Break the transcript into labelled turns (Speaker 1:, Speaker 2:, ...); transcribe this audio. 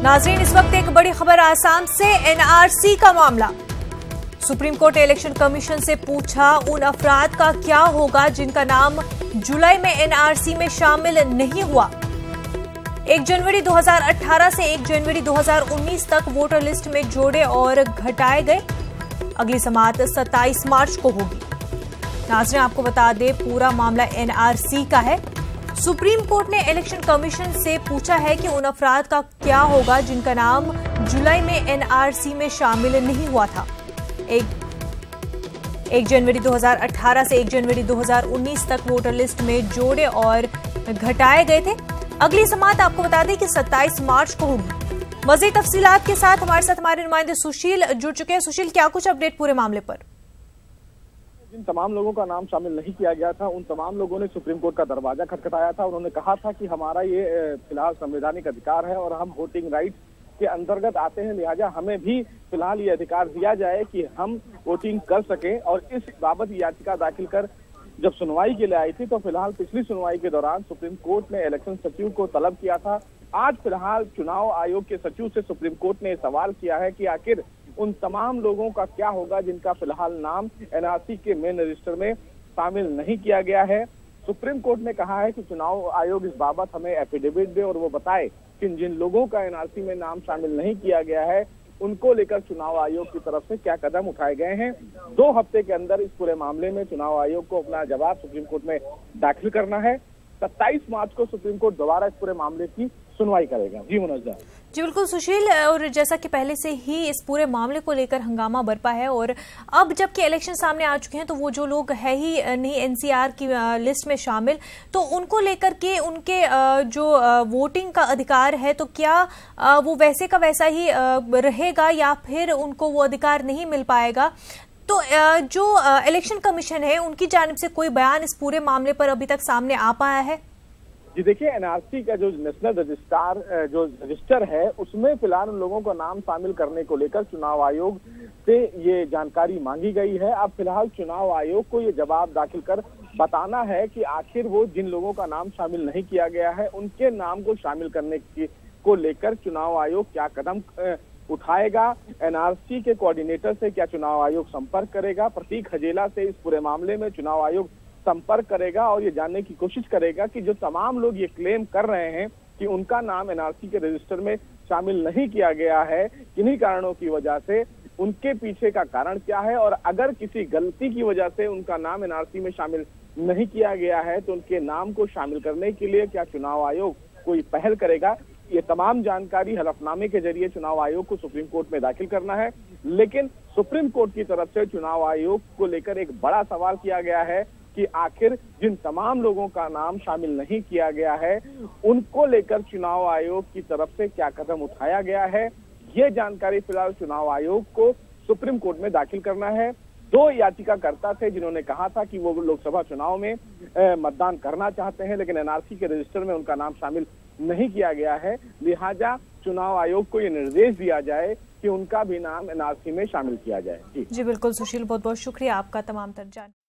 Speaker 1: नाज़रीन, इस वक्त एक बड़ी खबर आसाम से। एनआरसी का मामला। सुप्रीम कोर्ट ने इलेक्शन कमीशन से पूछा उन अफराद का क्या होगा जिनका नाम जुलाई में एनआरसी में शामिल नहीं हुआ। 1 जनवरी 2018 से 1 जनवरी 2019 तक वोटर लिस्ट में जोड़े और घटाए गए। अगली समाअत 27 मार्च को होगी। नाज़रीन, आपको बता दें, पूरा मामला एनआरसी का है। सुप्रीम कोर्ट ने इलेक्शन कमीशन से पूछा है कि उन अफराद का क्या होगा जिनका नाम जुलाई में एनआरसी में शामिल नहीं हुआ था। 1 जनवरी 2018 से 1 जनवरी 2019 तक वोटर लिस्ट में जोड़े और घटाए गए थे। अगली समाअत आपको बता दें कि 27 मार्च को होगी। मज़ीद तफसीलात के साथ हमारे नुमाइंदे सुशील जुड़ चुके हैं। सुशील, क्या कुछ अपडेट पूरे मामले पर?
Speaker 2: जिन तमाम लोगों का नाम शामिल नहीं किया गया था, उन तमाम लोगों ने सुप्रीम कोर्ट का दरवाजा खटखटाया था। उन्होंने कहा था कि हमारा ये फिलहाल संवैधानिक अधिकार है और हम वोटिंग राइट के अंतर्गत आते हैं, लिहाजा हमें भी फिलहाल ये अधिकार दिया जाए कि हम वोटिंग कर सकें। और इस बाबत याचिका दाखिल कर जब सुनवाई के लिए आई थी, तो फिलहाल पिछली सुनवाई के दौरान सुप्रीम कोर्ट ने इलेक्शन सचिव को तलब किया था। आज फिलहाल चुनाव आयोग के सचिव से सुप्रीम कोर्ट ने सवाल किया है कि आखिर उन तमाम लोगों का क्या होगा जिनका फिलहाल नाम एनआरसी के मेन रजिस्टर में शामिल नहीं किया गया है। सुप्रीम कोर्ट ने कहा है कि चुनाव आयोग इस बाबत हमें एफिडेविट दे और वो बताए कि जिन लोगों का एनआरसी में नाम शामिल नहीं किया गया है, उनको लेकर चुनाव आयोग की तरफ से क्या कदम उठाए गए हैं। 2 हफ्ते के अंदर इस पूरे मामले में चुनाव आयोग को अपना जवाब सुप्रीम कोर्ट में दाखिल करना है। 27 मार्च को सुप्रीम कोर्ट दोबारा इस पूरे मामले की सुनवाई करेगा। जी मुनज़्ज़ा।
Speaker 1: जी बिल्कुल सुशील, और जैसा कि पहले से ही इस पूरे मामले को लेकर हंगामा बरपा है और अब जबकि इलेक्शन सामने आ चुके हैं, तो वो जो लोग है ही नहीं एनसीआर की लिस्ट में शामिल, तो उनको लेकर के उनके जो वोटिंग का अधिकार है, तो क्या वो वैसे का वैसा ही रहेगा या फिर उनको वो अधिकार नहीं मिल पाएगा? तो जो इलेक्शन कमीशन है, उनकी जानिब से कोई बयान इस पूरे मामले पर अभी तक सामने आ पाया है?
Speaker 2: जी देखिए, एनआरसी का जो नेशनल रजिस्टर है, उसमें फिलहाल उन लोगों का नाम शामिल करने को लेकर चुनाव आयोग से ये जानकारी मांगी गई है। अब फिलहाल चुनाव आयोग को ये जवाब दाखिल कर बताना है कि आखिर वो जिन लोगों का नाम शामिल नहीं किया गया है, उनके नाम को शामिल करने को लेकर चुनाव आयोग क्या कदम उठाएगा। एनआरसी के कोऑर्डिनेटर से क्या चुनाव आयोग संपर्क करेगा? प्रतीक हजेला से इस पूरे मामले में चुनाव आयोग संपर्क करेगा और ये जानने की कोशिश करेगा कि जो तमाम लोग ये क्लेम कर रहे हैं कि उनका नाम एनआरसी के रजिस्टर में शामिल नहीं किया गया है, किन्हीं कारणों की वजह से, उनके पीछे का कारण क्या है, और अगर किसी गलती की वजह से उनका नाम एनआरसी में शामिल नहीं किया गया है, तो उनके नाम को शामिल करने के लिए क्या चुनाव आयोग कोई पहल करेगा। ये तमाम जानकारी हलफनामे के जरिए चुनाव आयोग को सुप्रीम कोर्ट में दाखिल करना है। लेकिन सुप्रीम कोर्ट की तरफ से चुनाव आयोग को लेकर एक बड़ा सवाल किया गया है कि आखिर जिन तमाम लोगों का नाम शामिल नहीं किया गया है, उनको लेकर चुनाव आयोग की तरफ से क्या कदम उठाया गया है। ये जानकारी फिलहाल चुनाव आयोग को सुप्रीम कोर्ट में दाखिल करना है। 2 याचिकाकर्ता थे जिन्होंने कहा था कि वो लोकसभा चुनाव में मतदान करना चाहते हैं, लेकिन एनआरसी के रजिस्टर में उनका नाम शामिल नहीं किया गया है। लिहाजा चुनाव आयोग को ये निर्देश दिया जाए कि उनका भी नाम एनआरसी में शामिल किया जाए।
Speaker 1: जी बिल्कुल सुशील, बहुत बहुत शुक्रिया आपका तमाम तर जानकारी।